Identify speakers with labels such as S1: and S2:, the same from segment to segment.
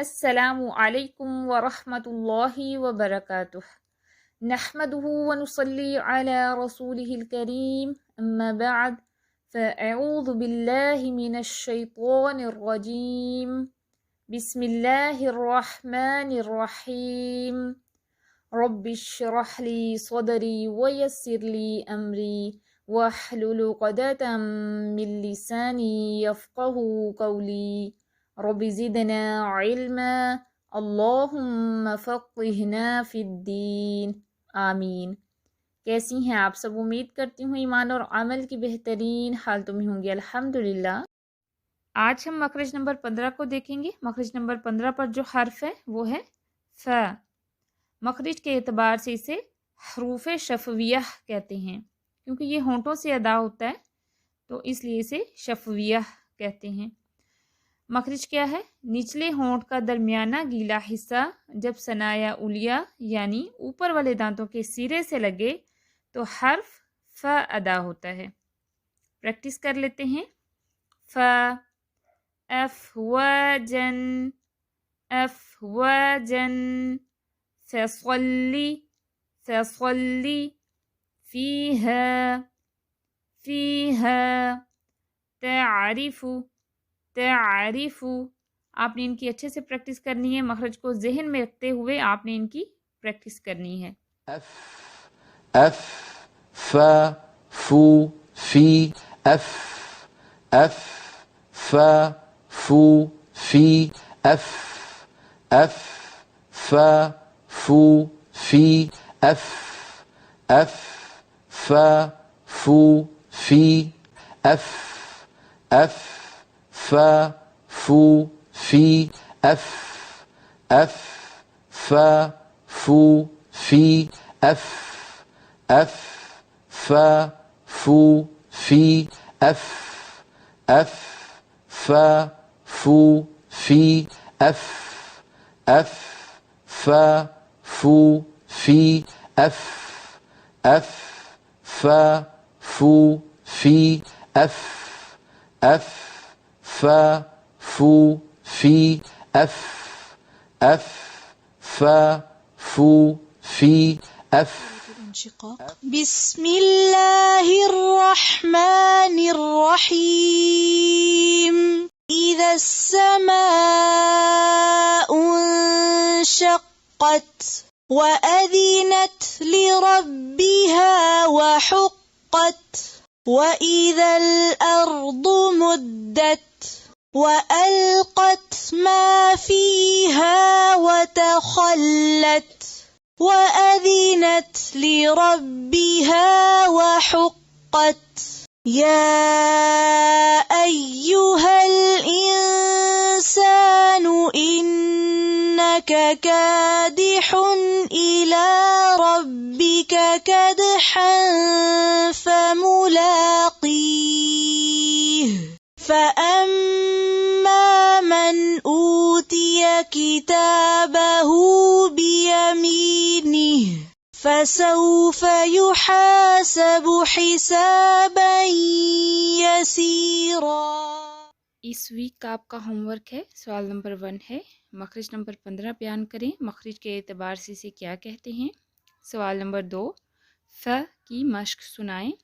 S1: السلام علیکم ورحمۃ اللہ وبرکاتہ نحمده ونصلي على رسوله الكريم اما بعد فاعوذ باللہ من الشیطان الرجیم بسم اللہ الرحمن الرحیم رب اشرح لي صدری ويسر لي امری واحلل عقدة من لسانی يفقهوا قولی رب زدنا علما اللہم فقہنا فی الدین آمین۔ کیسی ہیں آپ سب؟ امید کرتی ہوں ایمان اور عمل کی بہترین حالتوں میں ہوں گے الحمدللہ۔ آج ہم مخرج نمبر 15 کو دیکھیں گے۔ مخرج نمبر 15 پر جو حرف ہے وہ ہے ف۔ مخرج کے اعتبار سے اسے حروف شفویہ کہتے ہیں، کیونکہ یہ ہونٹوں سے ادا ہوتا ہے تو اس لیے اسے شفویہ کہتے ہیں۔ مخرج کیا ہے؟ نچلے ہونٹ کا درمیانہ گیلا حصہ جب ثنایا علیہ یعنی اوپر والے دانتوں کے سرے سے لگے تو حرف ف ادا ہوتا ہے۔ پریکٹس کر لیتے ہیں۔ ف افواجن افواجن فصلی فصلی فیہا فیہا تعرف تعریف۔ آپ نے ان کی اچھے سے پریکٹس کرنی ہے، مخرج کو ذہن میں رکھتے ہوئے آپ نے ان کی پریکٹس کرنی ہے۔
S2: اف اف فا فو فی اف اف فا فو فی اف اف فا فو فی اف اف فا فو فی اف اف فا فو فی اف اف فا فو فی اف اف فا فو فی اف اف فا فو فی اف اف فا فو فی اف اف فا فو فی اف اف فا فو فی اف اف فا فو فی اف۔
S3: بسم اللہ الرحمن الرحیم اذا السماء انشقت وأذنت لربها وحقت وإذا الأرض مدت وألقت ما فيها وتخلت وأذنت لربها وحقت يا أيها الإنسان إنك كادح إلى ربك كدحا فملاقيه فأما من أوتي كتابه بيمينه فسوف يحاسب حسابا يسيرا۔
S1: اس ویک کا آپ کا ہوم ورک ہے، سوال نمبر 1 ہے، مخرج نمبر 15 بیان کریں، مخرج کے اعتبار سے اسے کیا کہتے ہیں۔ سوال نمبر 2 ف کی مشق سنائیں۔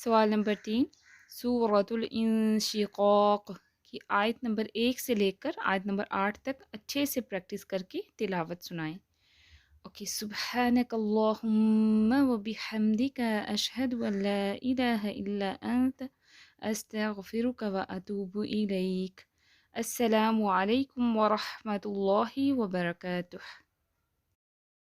S1: سوال نمبر 3 سورۃ الانشقاق کی آیت نمبر 1 سے لے کر آیت نمبر 8 تک اچھے سے پریکٹس کر کے تلاوت سنائیں۔ اوکے، سبحانک اللہم وبحمدک اشہد ان لا الہ الا انت استغفرک واتوب الیک۔ السلام علیکم ورحمۃ اللہ وبرکاتہ۔